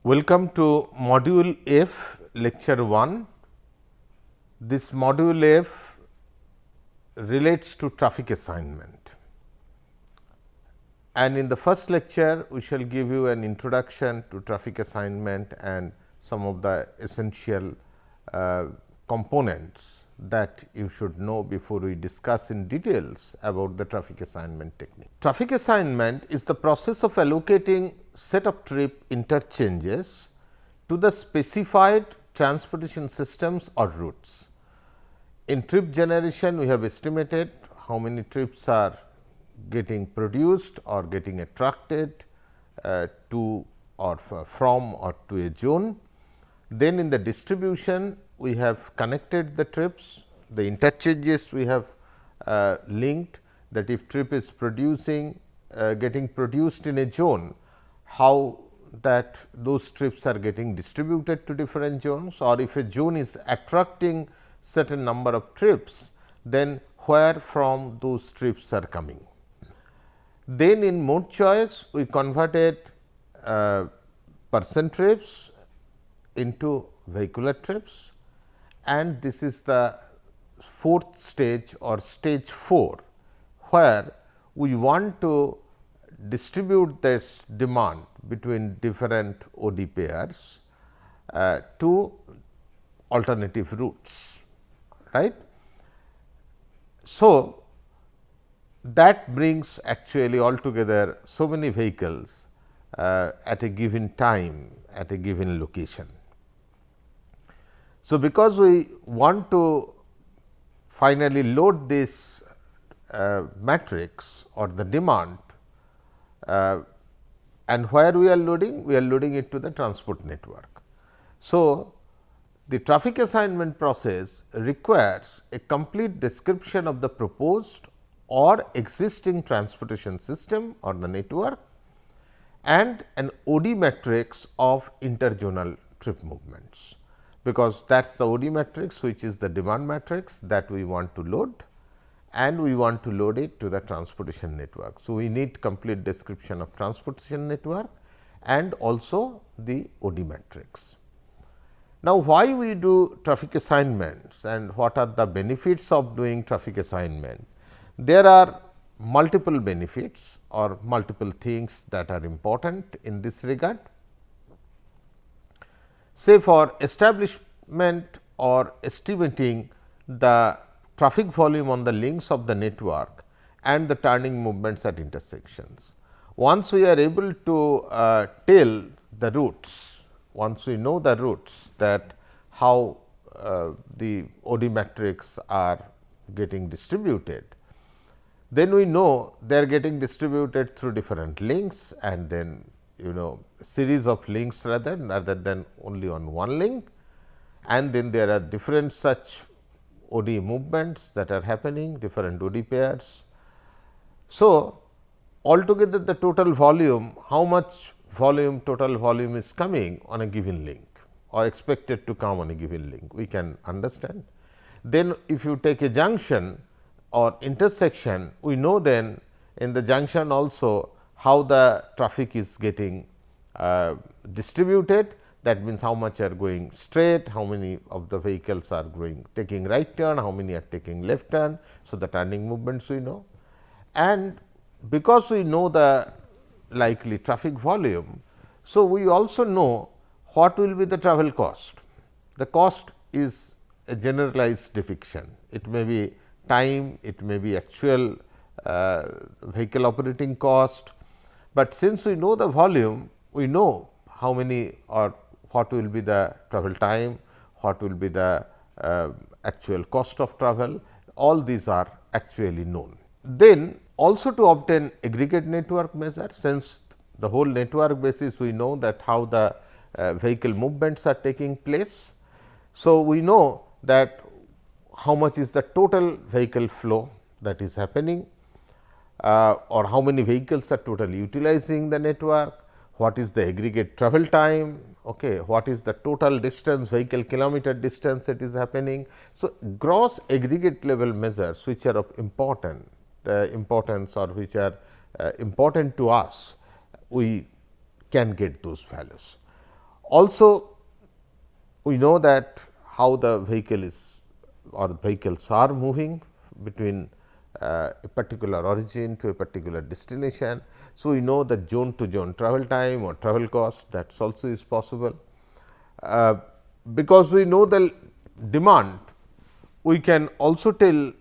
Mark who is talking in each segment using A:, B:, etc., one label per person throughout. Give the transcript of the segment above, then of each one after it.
A: Welcome to module F, lecture 1. This module F relates to traffic assignment, and in the first lecture we shall give you an introduction to traffic assignment and some of the essential components that you should know before we discuss in details about the traffic assignment technique. Traffic assignment is the process of allocating set of trip interchanges to the specified transportation systems or routes. In trip generation, we have estimated how many trips are getting produced or getting attracted to or from or to a zone. Then in the distribution, we have connected the trips, the interchanges we have linked, that if trip is producing getting produced in a zone, how that those trips are getting distributed to different zones, or if a zone is attracting certain number of trips, then where from those trips are coming. Then in mode choice, we converted person trips into vehicular trips, and this is the fourth stage or stage 4, where we want to distribute this demand between different OD pairs to alternative routes, right. So, that brings actually altogether so many vehicles at a given time at a given location. So, because we want to finally load this matrix or the demand, and where we are loading? We are loading it to the transport network. So, the traffic assignment process requires a complete description of the proposed or existing transportation system or the network, and an OD matrix of interzonal trip movements, because that is the OD matrix, which is the demand matrix that we want to load, and we want to load it to the transportation network. So, we need complete description of transportation network and also the OD matrix. Now, why we do traffic assignments and what are the benefits of doing traffic assignment? There are multiple benefits or multiple things that are important in this regard. Say for establishment or estimating the traffic volume on the links of the network and the turning movements at intersections. Once we are able to tell the routes, once we know the routes, that how the OD matrix are getting distributed, then we know they are getting distributed through different links, and then series of links rather than only on one link, and then there are different such OD movements that are happening, different OD pairs. So, altogether the total volume, how much volume, total volume is coming on a given link or expected to come on a given link, we can understand. Then if you take a junction or intersection, we know then in the junction also how the traffic is getting distributed. That means, how much are going straight, how many of the vehicles are going taking right turn, how many are taking left turn. So, the turning movements we know, and because we know the likely traffic volume. So, we also know what will be the travel cost. The cost is a generalized depiction. It may be time, it may be actual vehicle operating cost, but since we know the volume, we know how many or what will be the travel time, what will be the actual cost of travel, all these are actually known. Then also to obtain aggregate network measure, since the whole network basis we know that how the vehicle movements are taking place. So, we know that how much is the total vehicle flow that is happening, or how many vehicles are totally utilizing the network, what is the aggregate travel time, okay, what is the total distance, vehicle kilometer distance that is happening. So, gross aggregate level measures which are of importance or which are important to us, we can get those values. Also, we know that how the vehicle is or vehicles are moving between a particular origin to a particular destination. So, we know the zone to zone travel time or travel cost, that also is possible. Because we know the demand, we can also tell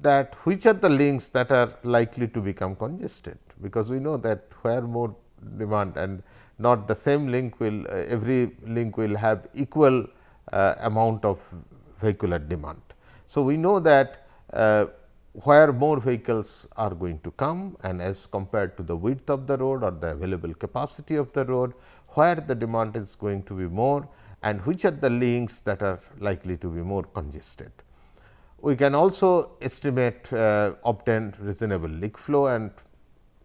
A: that which are the links that are likely to become congested, because we know that where more demand and not the same link will every link will have equal amount of vehicular demand. So, we know that where more vehicles are going to come and as compared to the width of the road or the available capacity of the road, where the demand is going to be more and which are the links that are likely to be more congested. We can also estimate obtain reasonable link flow and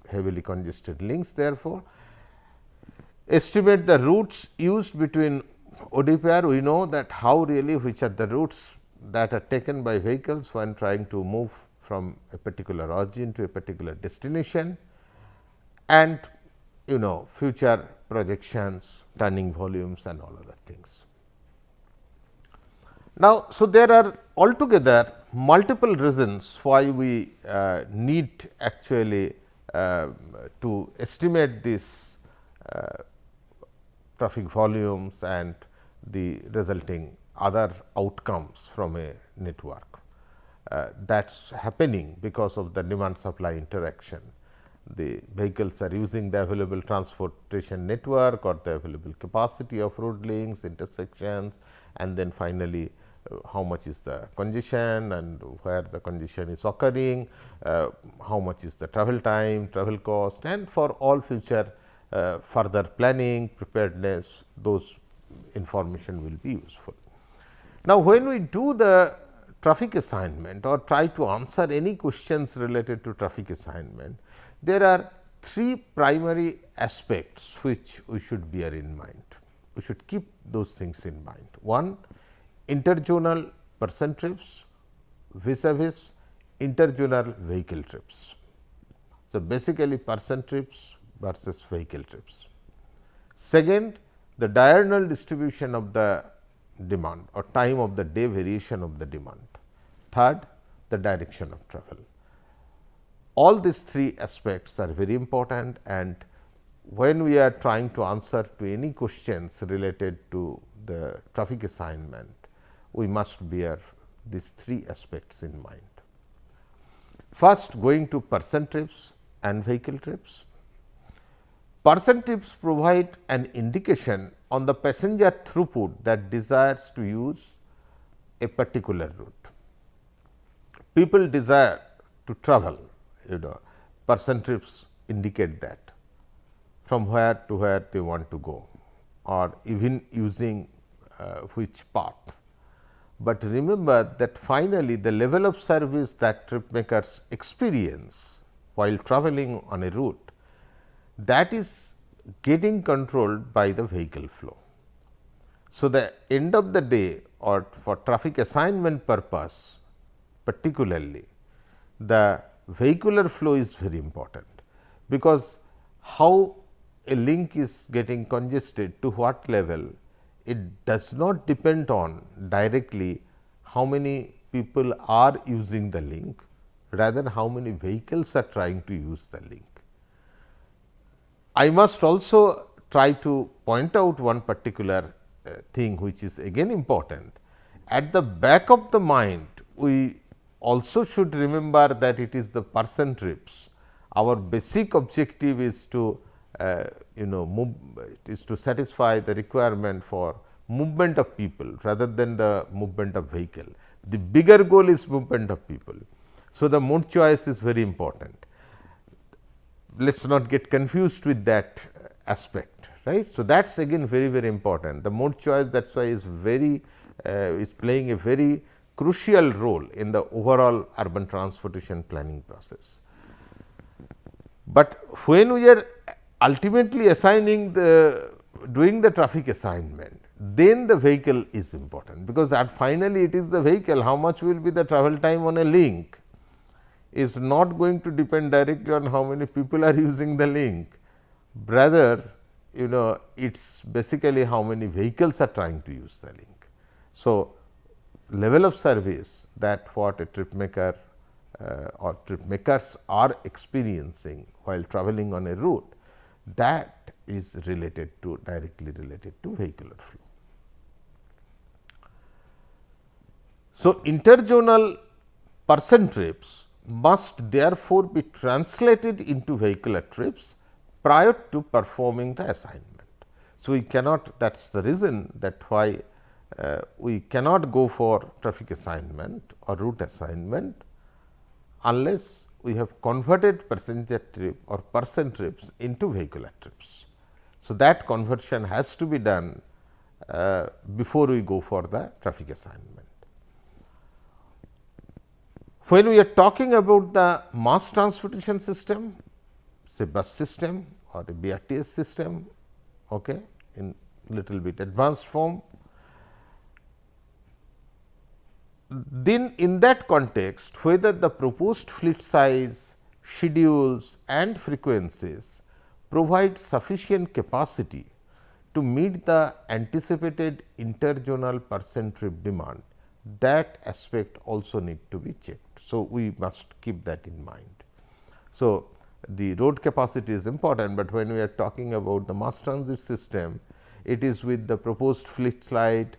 A: heavily congested links, therefore. Estimate the routes used between OD pair. We know that how really which are the routes that are taken by vehicles when trying to move from a particular origin to a particular destination, and future projections, turning volumes and all other things. Now, so there are altogether multiple reasons why we need actually to estimate this traffic volumes and the resulting other outcomes from a network. That is happening because of the demand supply interaction. The vehicles are using the available transportation network or the available capacity of road links, intersections, and then finally, how much is the congestion and where the congestion is occurring, how much is the travel time, travel cost, and for all future further planning, preparedness, those information will be useful. Now, when we do the traffic assignment or try to answer any questions related to traffic assignment, there are three primary aspects which we should bear in mind. We should keep those things in mind. One, interzonal person trips vis-a-vis interzonal vehicle trips. So, basically person trips versus vehicle trips. Second, the diurnal distribution of the demand or time of the day variation of the demand. Third, the direction of travel. All these three aspects are very important, and when we are trying to answer to any questions related to the traffic assignment, we must bear these three aspects in mind. First, going to person trips and vehicle trips. Person trips provide an indication on the passenger throughput that desires to use a particular route. People desire to travel, person trips indicate that from where to where they want to go or even using which path. But remember that finally, the level of service that trip makers experience while traveling on a route, that is getting controlled by the vehicle flow. So, the end of the day or for traffic assignment purpose particularly, the vehicular flow is very important, because how a link is getting congested to what level, it does not depend on directly how many people are using the link, rather how many vehicles are trying to use the link. I must also try to point out one particular thing which is again important. At the back of the mind, we also should remember that it is the person trips. Our basic objective is to to satisfy the requirement for movement of people rather than the movement of vehicle. The bigger goal is movement of people. So, the mode choice is very important. Let us not get confused with that aspect, right. So, that is again very important. The mode choice, that is why is playing a very crucial role in the overall urban transportation planning process. But when we are ultimately assigning doing the traffic assignment, then the vehicle is important, because finally it is the vehicle, how much will be the travel time on a link is not going to depend directly on how many people are using the link. Rather, it is basically how many vehicles are trying to use the link. So, level of service that what a trip maker or trip makers are experiencing while traveling on a route, that is related to directly related to vehicular flow. So, interzonal person trips must therefore be translated into vehicular trips prior to performing the assignment. So, we cannot, that is the reason that why we cannot go for traffic assignment or route assignment unless we have converted passenger trip or person trips into vehicular trips. So, that conversion has to be done before we go for the traffic assignment. When we are talking about the mass transportation system, say bus system or a BRTS system, okay, in little bit advanced form, then in that context, whether the proposed fleet size, schedules and frequencies provide sufficient capacity to meet the anticipated interzonal person trip demand, that aspect also need to be checked. So, we must keep that in mind. So, the road capacity is important, but when we are talking about the mass transit system, it is with the proposed fleet slide,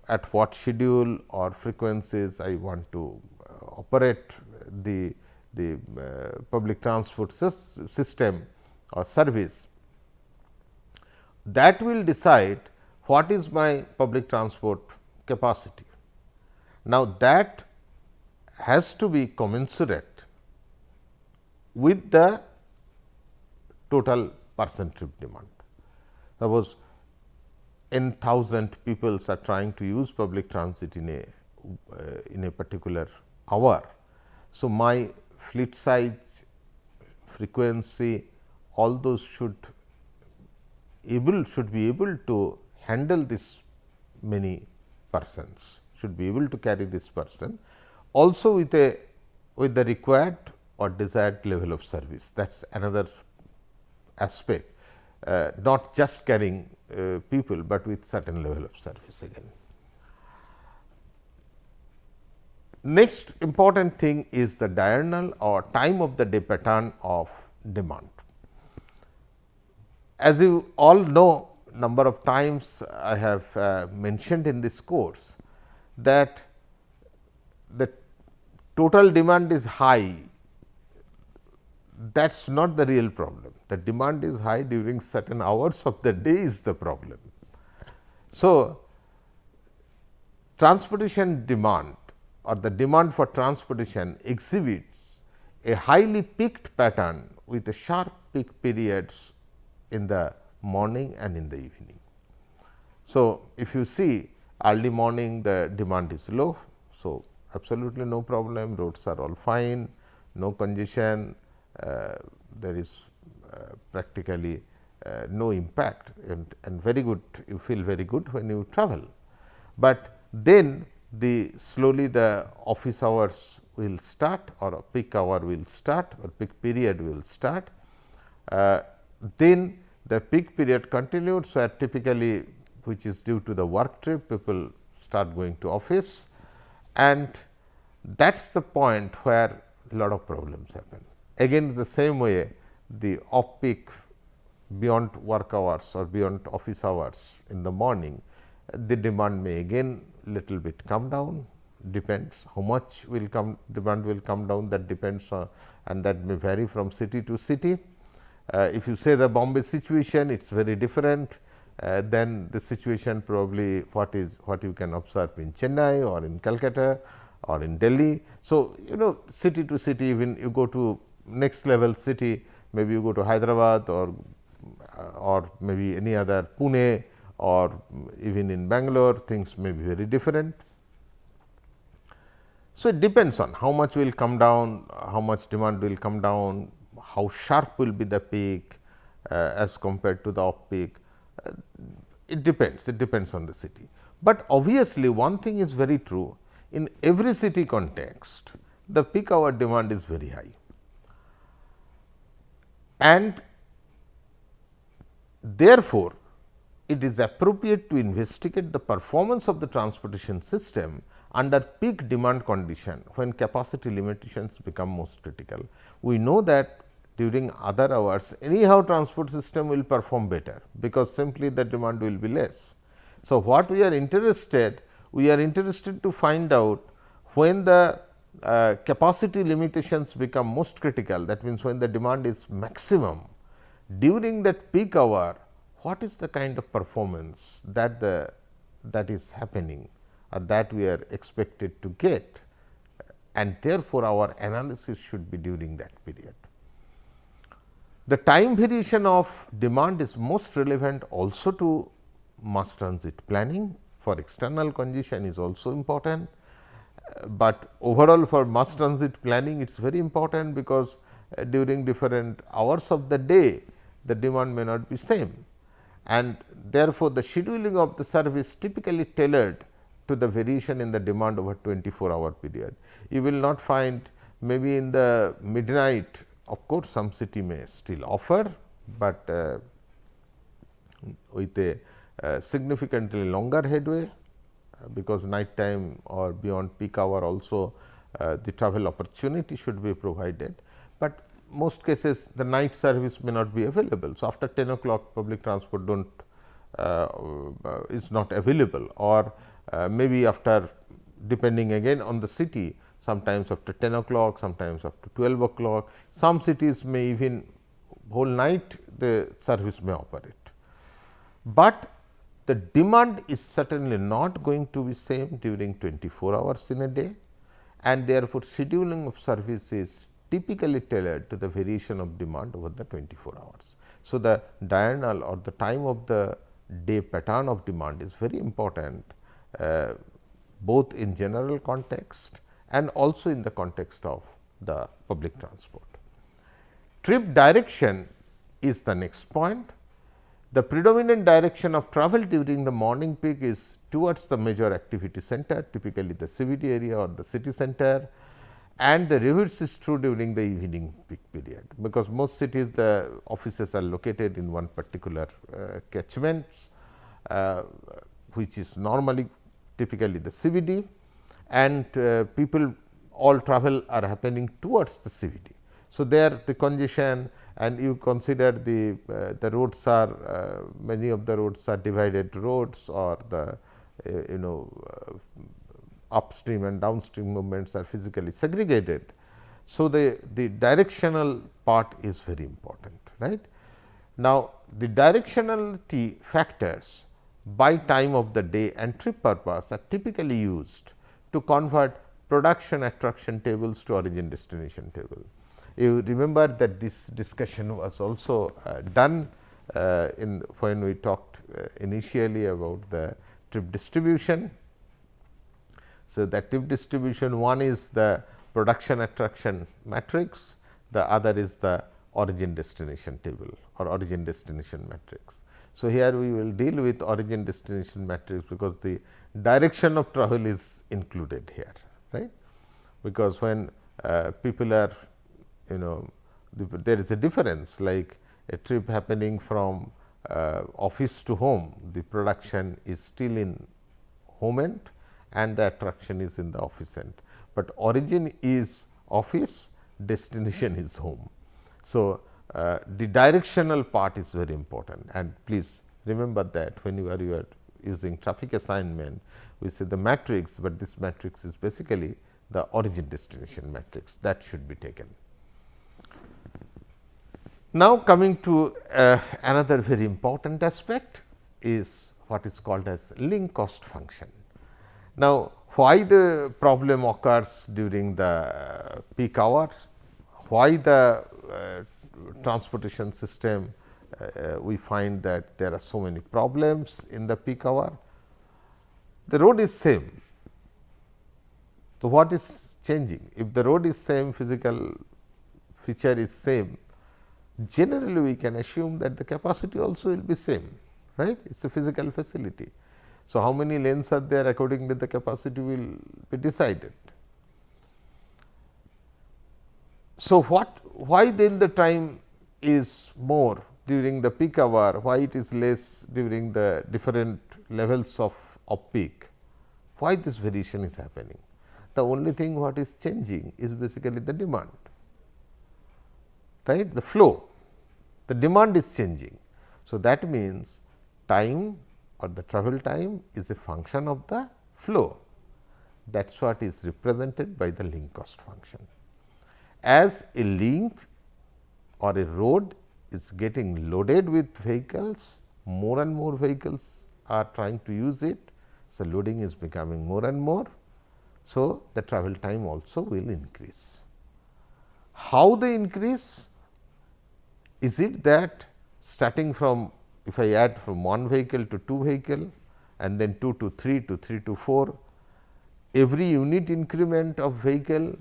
A: at what schedule or frequencies I want to operate the public transport system or service, that will decide what is my public transport capacity. Now, that has to be commensurate with the total person trip demand. Suppose n,000 people are trying to use public transit in a particular hour. So, my fleet size, frequency, all those should be able to handle this many persons, should be able to carry this person, also with the required or desired level of service. That is another aspect, not just carrying people, but with certain level of service again. Next important thing is the diurnal or time of the day pattern of demand. As you all know, number of times I have mentioned in this course that the total demand is high. That is not the real problem. The demand is high during certain hours of the day is the problem. So, transportation demand or the demand for transportation exhibits a highly peaked pattern with a sharp peak periods in the morning and in the evening. So, if you see early morning the demand is low. So, absolutely no problem, roads are all fine, no congestion, there is practically no impact and very good, you feel very good when you travel. But then slowly the office hours will start or a peak hour will start or peak period will start. Then the peak period continued. So, typically which is due to the work trip, people start going to office, and that is the point where a lot of problems happen. Again the same way, the off peak beyond work hours or beyond office hours in the morning, the demand may again little bit come down, depends how much will come, demand will come down, that depends on, and that may vary from city to city. If you say the Bombay situation, it is very different than the situation probably what you can observe in Chennai or in Calcutta or in Delhi. So, city to city, even you go to next level city, maybe you go to Hyderabad or maybe any other Pune or even in Bangalore, things may be very different. So, it depends on how much will come down, how much demand will come down, how sharp will be the peak as compared to the off peak. It depends on the city. But obviously, one thing is very true, in every city context, the peak hour demand is very high. And therefore, it is appropriate to investigate the performance of the transportation system under peak demand condition when capacity limitations become most critical. We know that during other hours anyhow transport system will perform better, because simply the demand will be less. So, what we are interested to find out when the capacity limitations become most critical, that means when the demand is maximum during that peak hour, what is the kind of performance that is happening or that we are expected to get, and therefore, our analysis should be during that period. The time variation of demand is most relevant also to mass transit planning. For external congestion is also important, but overall for mass transit planning it is very important, because during different hours of the day the demand may not be same, and therefore, the scheduling of the service typically tailored to the variation in the demand over 24-hour period. You will not find maybe in the midnight, of course, some city may still offer, but with a significantly longer headway, because night time or beyond peak hour also the travel opportunity should be provided, but most cases the night service may not be available. So, after 10 o'clock public transport is not available, or maybe after, depending again on the city, sometimes after 10 o'clock, sometimes after 12 o'clock. Some cities may even whole night the service may operate, but the demand is certainly not going to be same during 24 hours in a day, and therefore, scheduling of service is typically tailored to the variation of demand over the 24 hours. So, the diurnal or the time of the day pattern of demand is very important, both in general context and also in the context of the public transport. Trip direction is the next point. The predominant direction of travel during the morning peak is towards the major activity center, typically the CBD area or the city center, and the reverse is true during the evening peak period, because most cities the offices are located in one particular catchment, which is normally typically the CBD, and people all travel are happening towards the CBD. So, there the congestion, and you consider the roads are many of the roads are divided roads, or the upstream and downstream movements are physically segregated. So, the directional part is very important, right. Now, the directionality factors by time of the day and trip purpose are typically used to convert production attraction tables to origin destination table. You remember that this discussion was also done when we talked initially about the trip distribution. So, the trip distribution, one is the production attraction matrix, the other is the origin destination table or origin destination matrix. So, here we will deal with origin destination matrix, because the direction of travel is included here, right. Because when people are there is a difference, like a trip happening from office to home, the production is still in home end and the attraction is in the office end, but origin is office, destination is home. So, the directional part is very important, and please remember that when you are using traffic assignment, we say the matrix, but this matrix is basically the origin destination matrix, that should be taken. Now, coming to another very important aspect is what is called as link cost function. Now, why the problem occurs during the peak hours, why the transportation system we find that there are so many problems in the peak hour. The road is same. So, what is changing? If the road is same, physical feature is same, generally we can assume that the capacity also will be same, right. It is a physical facility. So, how many lanes are there according to the capacity will be decided. So, why then the time is more during the peak hour, why it is less during the different levels of peak, why this variation is happening. The only thing what is changing is basically the demand, right, the flow, the demand is changing. So, that means time or the travel time is a function of the flow, that is what is represented by the link cost function. As a link or a road is getting loaded with vehicles, more and more vehicles are trying to use it. So, loading is becoming more and more. So, the travel time also will increase. How they increase? Is it that starting from, if I add from 1 vehicle to 2 vehicle and then 2 to 3 to 3 to 4, every unit increment of vehicle,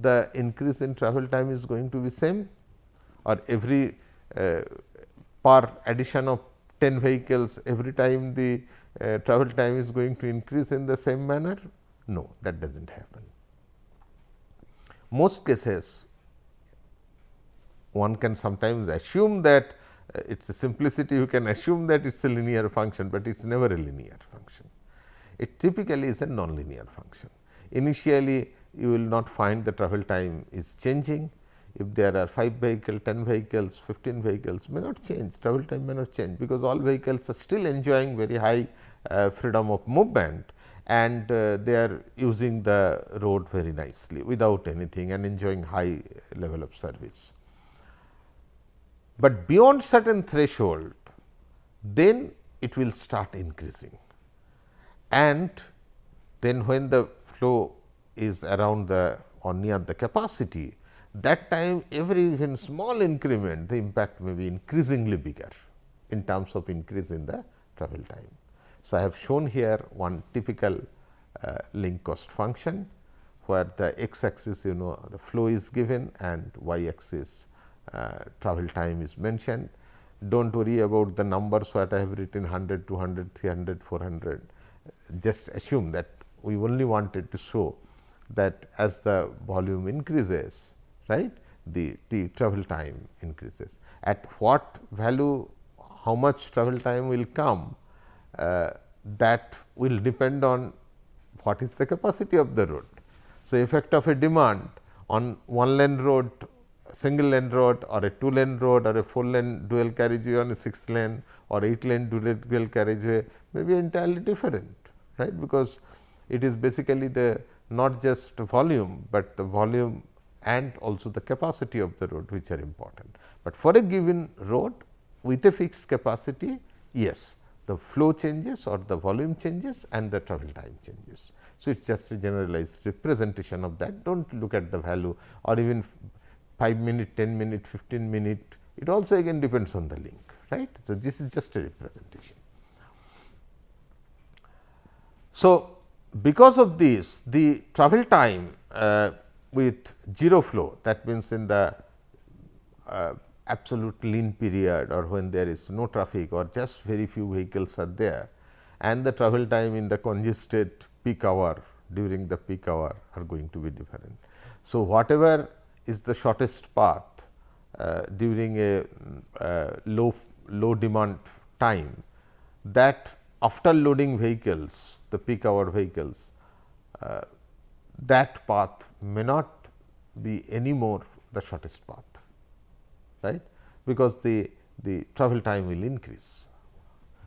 A: the increase in travel time is going to be same, or every per addition of 10 vehicles, every time the travel time is going to increase in the same manner? No, that does not happen. Most cases, one can sometimes assume that it is a simplicity, you can assume that it is a linear function, but it is never a linear function. It typically is a non-linear function. Initially, you will not find the travel time is changing. If there are 5 vehicles, 10 vehicles, 15 vehicles, may not change, travel time may not change, because all vehicles are still enjoying very high freedom of movement, and they are using the road very nicely without anything and enjoying high level of service. But beyond certain threshold, then it will start increasing, and then when the flow is around the or near the capacity, that time every even small increment, the impact may be increasingly bigger in terms of increase in the travel time. So, I have shown here one typical link cost function, where the x axis the flow is given and y axis travel time is mentioned. Do not worry about the numbers what I have written 100, 200, 300, 400, just assume that we only wanted to show that as the volume increases, right, the travel time increases. At what value, how much travel time will come, that will depend on what is the capacity of the road. So, effect of a demand on 1 lane road, single lane road, or a 2 lane road, or a 4 lane dual carriageway on a 6 lane or 8 lane dual carriageway may be entirely different, right, because it is basically the not just volume, but the volume and also the capacity of the road which are important. But for a given road with a fixed capacity, yes, the flow changes or the volume changes and the travel time changes. So, it is just a generalized representation of that. Do not look at the value or even 5 minute, 10 minute, 15 minute, it also again depends on the link, right. So, this is just a representation. So, because of this, the travel time with 0 flow, that means in the absolute lean period or when there is no traffic or just very few vehicles are there, and the travel time in the congested peak hour during the peak hour are going to be different. So, whatever is the shortest path during a low demand time, that after loading vehicles, the peak hour vehicles, that path may not be any more the shortest path, right, because the travel time will increase.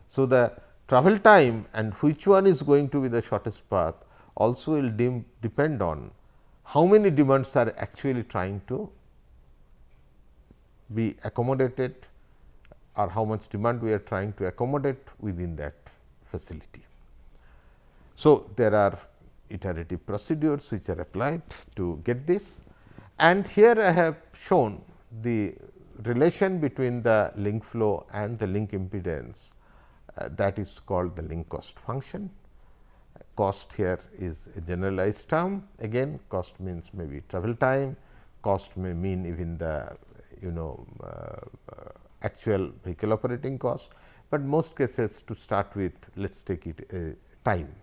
A: So, the travel time and which one is going to be the shortest path also will depend on how many demands are actually trying to be accommodated or how much demand we are trying to accommodate within that facility. So, there are iterative procedures which are applied to get this, and here I have shown the relation between the link flow and the link impedance, that is called the link cost function. Cost here is a generalized term, again cost means maybe travel time, cost may mean even the actual vehicle operating cost, but most cases to start with let us take it time.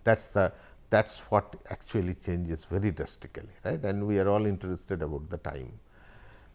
A: That is what actually changes very drastically, right, and we are all interested about the time.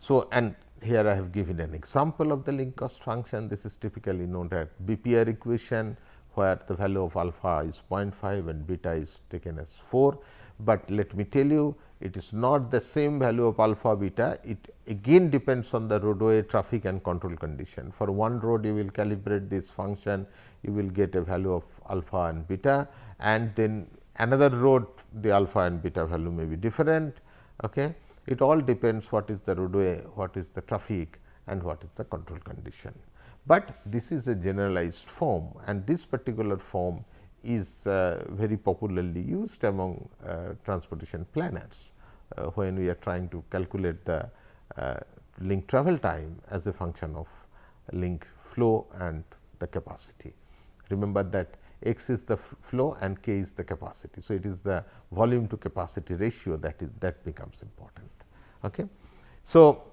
A: So, and here I have given an example of the link cost function. This is typically known as BPR equation, where the value of alpha is 0.5 and beta is taken as 4. But let me tell you, it is not the same value of alpha beta. It again depends on the roadway traffic and control condition. For one road you will calibrate this function, you will get a value of alpha and beta, and then another road the alpha and beta value may be different. Okay. It all depends what is the roadway, what is the traffic, and what is the control condition. But this is a generalized form, and this particular form is very popularly used among transportation planners when we are trying to calculate the link travel time as a function of link flow and the capacity. Remember that x is the flow and k is the capacity. So, it is the volume to capacity ratio that becomes important. Okay. So,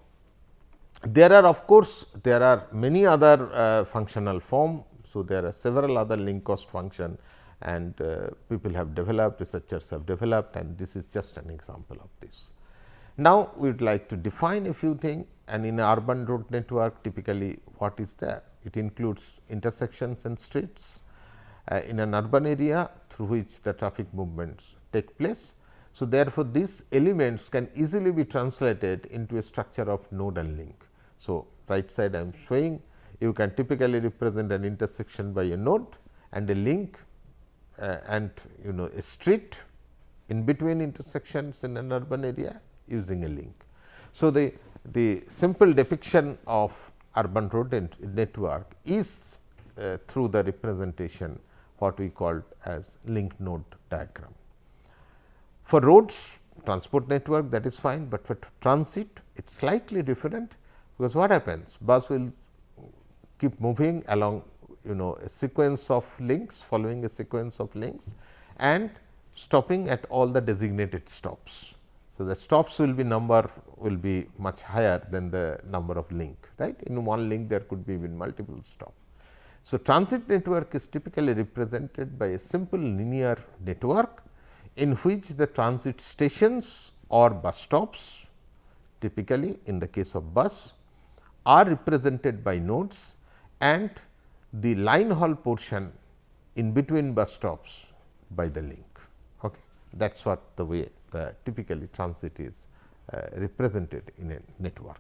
A: there are of course, there are many other functional form. So, there are several other link cost function, and people have developed, researchers have developed, and this is just an example of this. Now, we would like to define a few things, and in an urban road network typically what is there? It includes intersections and streets in an urban area through which the traffic movements take place. So, therefore, these elements can easily be translated into a structure of node and link. So, right side I am showing you can typically represent an intersection by a node and a link and a street in between intersections in an urban area using a link. So, the simple depiction of urban road network is through the representation what we call as link node diagram. For roads transport network, that is fine, but for transit it is slightly different, because what happens? Bus will keep moving along a sequence of links, following a sequence of links, and stopping at all the designated stops. So, the stops will be much higher than the number of link, right. In one link there could be even multiple stops. So, transit network is typically represented by a simple linear network in which the transit stations or bus stops, typically in the case of bus, are represented by nodes, and the line haul portion in between bus stops by the link. Okay. That is what the way the typically transit is represented in a network.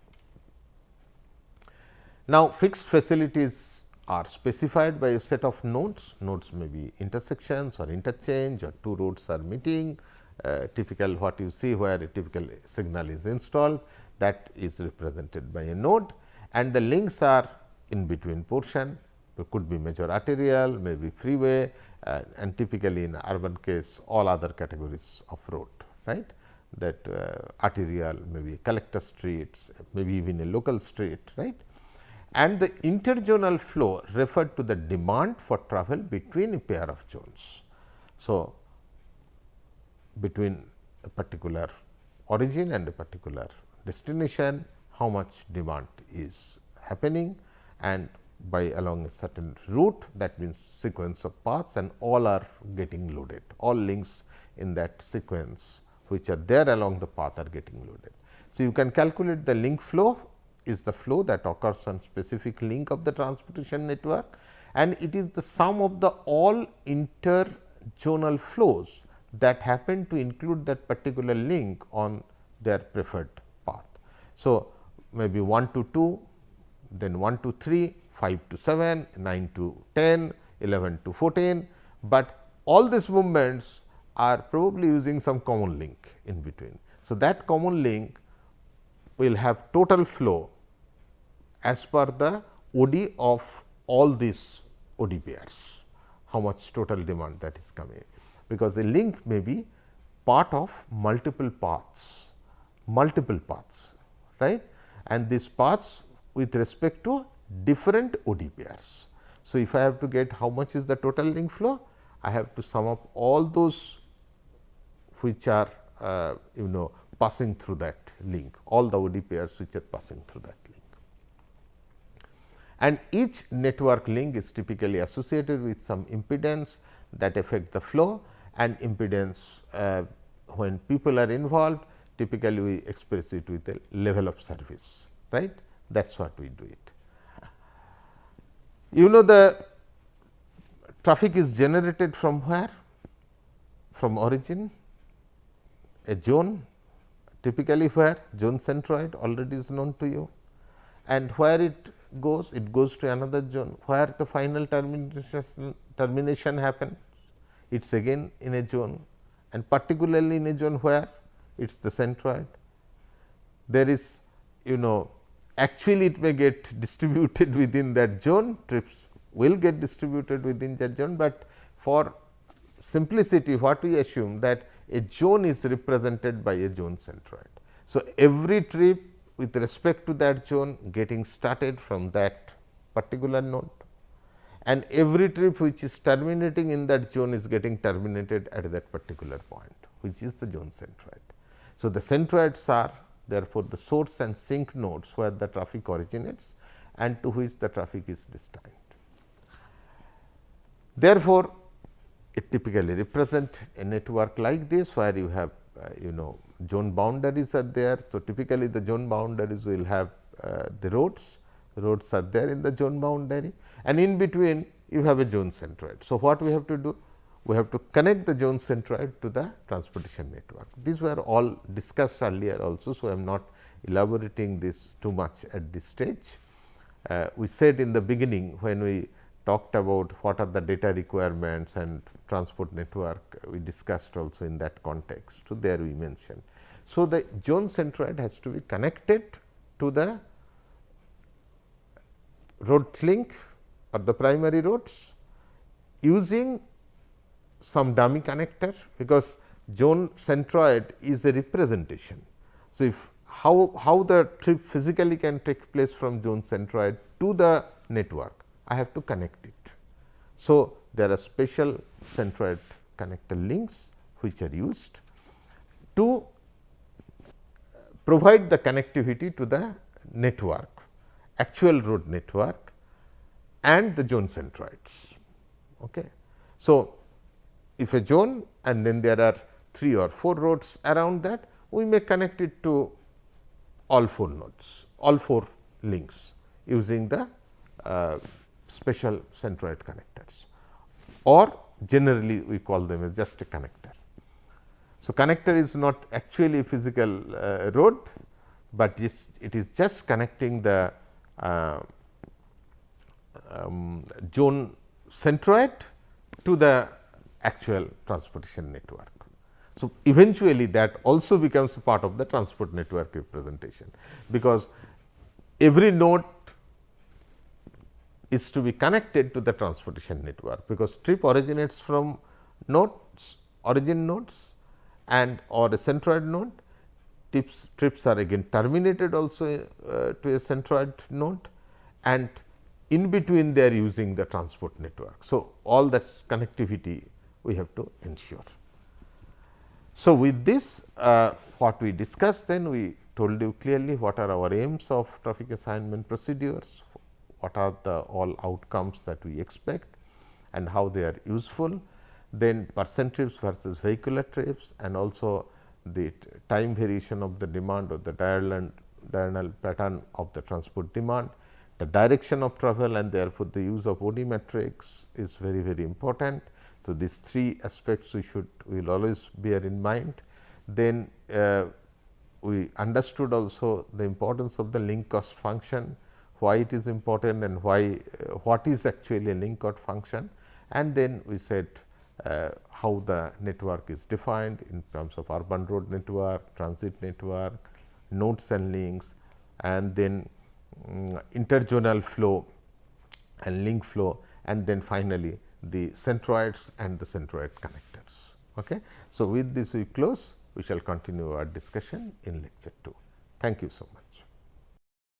A: Now, fixed facilities are specified by a set of nodes. Nodes may be intersections or interchange, or two roads are meeting, typical what you see where a typical signal is installed, that is represented by a node, and the links are in between portion. It could be major arterial, maybe freeway, and typically in urban case all other categories of road, right. That arterial, maybe collector streets, maybe even a local street, right. And the interzonal flow referred to the demand for travel between a pair of zones. So, between a particular origin and a particular destination, how much demand is happening, and by along a certain route, that means sequence of paths, and all are getting loaded. All links in that sequence which are there along the path are getting loaded. So, you can calculate the link flow is the flow that occurs on specific link of the transportation network, and it is the sum of the all interzonal flows that happen to include that particular link on their preferred path. So, maybe 1 to 2, then 1 to 3, 5 to 7, 9 to 10, 11 to 14, but all these movements are probably using some common link in between. So, that common link will have total flow as per the OD of all these OD pairs, how much total demand that is coming, because a link may be part of multiple paths, right, and these paths with respect to different OD pairs. So, if I have to get how much is the total link flow, I have to sum up all those which are passing through that link, all the OD pairs which are passing through that link. And each network link is typically associated with some impedance that affect the flow, and impedance when people are involved, typically we express it with a level of service, right. That is what we do it. You know, the traffic is generated from where? From origin, a zone, typically where? Zone centroid already is known to you, and where it goes to another zone, where the final termination happens, it is again in a zone, and particularly in a zone where it is the centroid. There is, you know, actually it may get distributed within that zone, trips will get distributed within that zone, but for simplicity what we assume that a zone is represented by a zone centroid. So, every trip with respect to that zone getting started from that particular node, and every trip which is terminating in that zone is getting terminated at that particular point, which is the zone centroid. So, the centroids are therefore, the source and sink nodes where the traffic originates and to which the traffic is destined. Therefore, it typically represent a network like this, where you have you know, zone boundaries are there. So, typically the zone boundaries will have the roads are there in the zone boundary, and in between you have a zone centroid. So, what we have to do? We have to connect the zone centroid to the transportation network. These were all discussed earlier also. So, I am not elaborating this too much at this stage. We said in the beginning when we talked about what are the data requirements and transport network, we discussed also in that context. So, there we mentioned. So, the zone centroid has to be connected to the road link or the primary roads using some dummy connector, because zone centroid is a representation. So, if how the trip physically can take place from zone centroid to the network, I have to connect it. So, there are special centroid connector links which are used to provide the connectivity to the network, actual road network and the zone centroids. Okay. So, if a zone and then there are 3 or 4 roads around that, we may connect it to all 4 nodes, all 4 links using the special centroid connectors, or generally we call them as just a connector. So, connector is not actually a physical road, but it is just connecting the zone centroid to the actual transportation network. So, eventually that also becomes a part of the transport network representation, because every node is to be connected to the transportation network, because trip originates from nodes, origin nodes and or a centroid node. Trips are again terminated also to a centroid node, and in between they are using the transport network. So, all that connectivity we have to ensure. So, with this what we discussed, then we told you clearly what are our aims of traffic assignment procedures, what are the all outcomes that we expect and how they are useful, then percent trips versus vehicular trips, and also the time variation of the demand or the diurnal pattern of the transport demand, the direction of travel, and therefore, the use of OD metrics is very, very important. So, these 3 aspects we will always bear in mind. Then we understood also the importance of the link cost function, why it is important and why what is actually a link cost function, and then we said how the network is defined in terms of urban road network, transit network, nodes and links, and then interzonal flow and link flow, and then finally, the centroids and the centroid connectors. Okay. So, with this we close, we shall continue our discussion in lecture 2. Thank you so much.